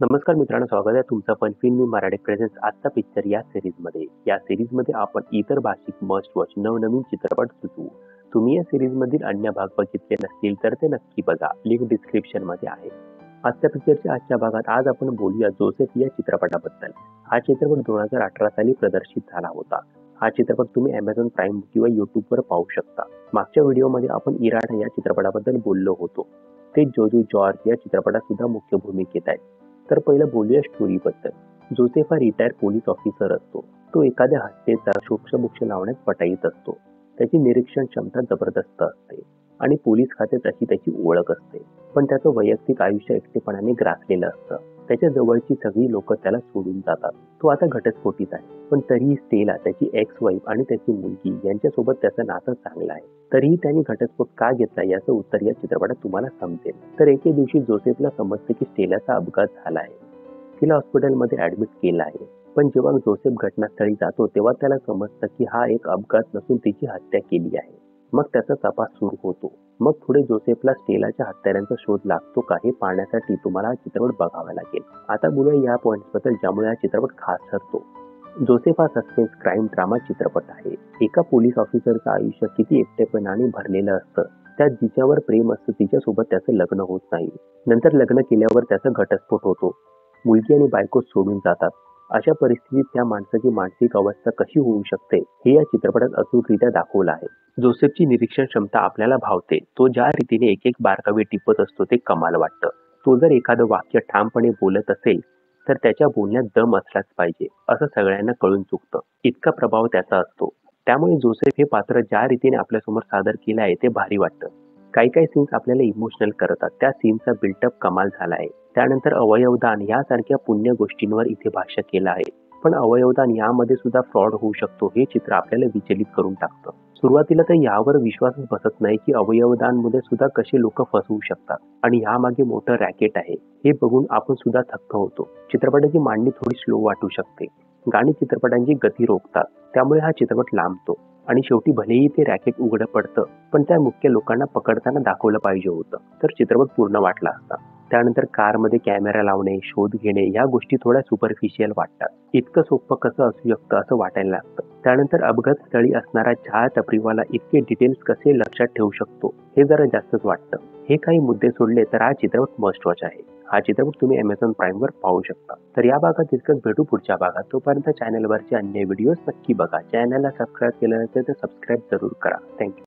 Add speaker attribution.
Speaker 1: नमस्कार मित्रांनो, स्वागत आहे तुमचं फन फिल्म मी मराठी प्रेझेंट्स आजचा पिक्चर या सीरीजमध्ये. या सीरीजमध्ये आपण इतर भाषिक मस्ट वॉच नवनवीन चित्रपट सुचवू. तुम्ही या सीरीजमधील अन्य भाग बघितले नसतील तर ते नक्की बघा. लिंक डिस्क्रिप्शनमध्ये आहे. आजच्या पिक्चरच्या आजच्या भागात आज आपण बोलूया जोसेफ या चित्रपटाबद्दल. हा चित्रपट 2018 साली प्रदर्शित झाला होता. हा चित्रपट तुम्ही Amazon प्राईम किंवा YouTubeवर पाहू शकता. मागच्या व्हिडिओमध्ये आपण इराड या चित्रपटाबद्दल बोललो होतो. ते जोजू जॉर्ज या चित्रपटात सुद्धा मुख्य भूमिकेत आहे. तर पहिलं बोलूया स्टोरीबद्दल. जोसेफ हा रिटायर्ड पोलीस ऑफिसर असतो. तो एखाद्या हत्येचा शोक्षबुक्ष लावण्यात पटाईत असतो. त्याची निरीक्षण क्षमता जबरदस्त असते आणि पोलीस खात्यात अशी त्याची ओळख असते. पण त्याचं वैयक्तिक आयुष्य एकटेपणाने ग्रासलेलं असतं. त्याच्या जवळची सगळी लोक त्याला सोडून जातात. तो आता घटस्फोटीत आहे, पण तरीही स्टेला, त्याची एक्स वाईफ आणि त्याची मुलगी यांच्यासोबत त्याचं नातं चांगलं आहे. तरीही त्यांनी घटस्फोट का घेतला याचं उत्तर या चित्रपटात तुम्हाला समजेल. तर एके दिवशी जोसेफला समजते की स्टेलाचा अपघात झाला आहे. तिला हॉस्पिटलमध्ये ऍडमिट केलं आहे. पण जेव्हा जोसेफ घटनास्थळी जातो तेव्हा त्याला समजतं की हा एक अपघात नसून तिची हत्या केली आहे. मग त्याचा तपास सुरू होतो. मग पुढे जोसेफला स्टेलाच्या हत्याऱ्यांचा शोध लागतो का हे पाहण्यासाठी तुम्हाला हा चित्रपट बघावा लागेल. आता बोलूया या पॉइंट्सबद्दल ज्यामुळे हा चित्रपट खास ठरतो. जोसेफ हा सस्पेन्स क्राईम ड्रामा चित्रपट आहे. एका पोलीस ऑफिसरचं आयुष्य किती एकटेपणाने भरलेलं असतं. त्यात जिच्यावर प्रेम असतं तिच्यासोबत त्याचं लग्न होत नाही. नंतर लग्न केल्यावर त्याचा घटस्फोट होतो. मुलगी आणि बायको सोडून जातात. अशा परिस्थितीत त्या माणसाची मानसिक अवस्था कशी होऊ शकते हे या चित्रपटात अचूकरित्या दाखवलं आहे. जोसेफची निरीक्षण क्षमता आपल्याला भावते. तो ज्या रीतीने एक एक बारकावे टिपत असतो ते कमाल वाटतं. तो जर एखादं वाक्य ठामपणे बोलत असेल तर त्याच्या बोलण्यात दम असलाच पाहिजे असं सगळ्यांना कळून चुकतं. इतका प्रभाव त्याचा असतो. त्यामुळे जोसेफ हे पात्र ज्या रीतीने आपल्यासमोर सादर केलं आहे ते भारी वाटतं. काही काही सीन्स आपल्याला इमोशनल करतात. त्या सीनचा बिल्टअप कमाल झाला आहे. त्यानंतर अवयवदान यासारख्या पुण्य गोष्टींवर इथे भाष्य केलं आहे. पण अवयवदान यामध्ये सुद्धा फ्रॉड होऊ शकतो हे चित्र आपल्याला विचलित करून टाकतं. सुरुवातीला तर यावर विश्वासच बसत नाही की अवयवदानमध्ये सुद्धा कसे लोक फसवू शकतात आणि यामागे मोठं रॅकेट आहे हे बघून आपण सुद्धा थक्क होतो. चित्रपटाची मांडणी थोडी स्लो वाटू शकते. गाणी चित्रपटांची गती रोखतात, त्यामुळे हा चित्रपट लांबतो आणि शेवटी भलेही ते रॅकेट उघडं पडतं पण त्या मुख्य लोकांना पकडताना दाखवलं पाहिजे होतं तर चित्रपट पूर्ण वाटला असता. त्यानंतर कारमध्ये कॅमेरा लावणे, शोध घेणे या गोष्टी थोड्या सुपरफिशियल वाटतात. इतकं सोपं कसं असू शकतं असं वाटायला लागतं. त्यानंतर अपघात स्थळी असणारा चहा टपरीवाला इतके डिटेल्स कसे लक्षात ठेवू शकतो हे जरा जास्तच वाटतं. हे काही मुद्दे सोडले तर हा चित्रपट मस्ट वॉच आहे. हा चित्रपट तुम्ही Amazon प्राईमवर पाहू शकता. तर या भागात इतकंच, भेटू पुढच्या भागात. तोपर्यंत चॅनलवरचे अन्य व्हिडिओज नक्की बघा. चॅनलला सबस्क्राईब केलं नसेल तर सबस्क्राईब जरूर करा. थँक्यू.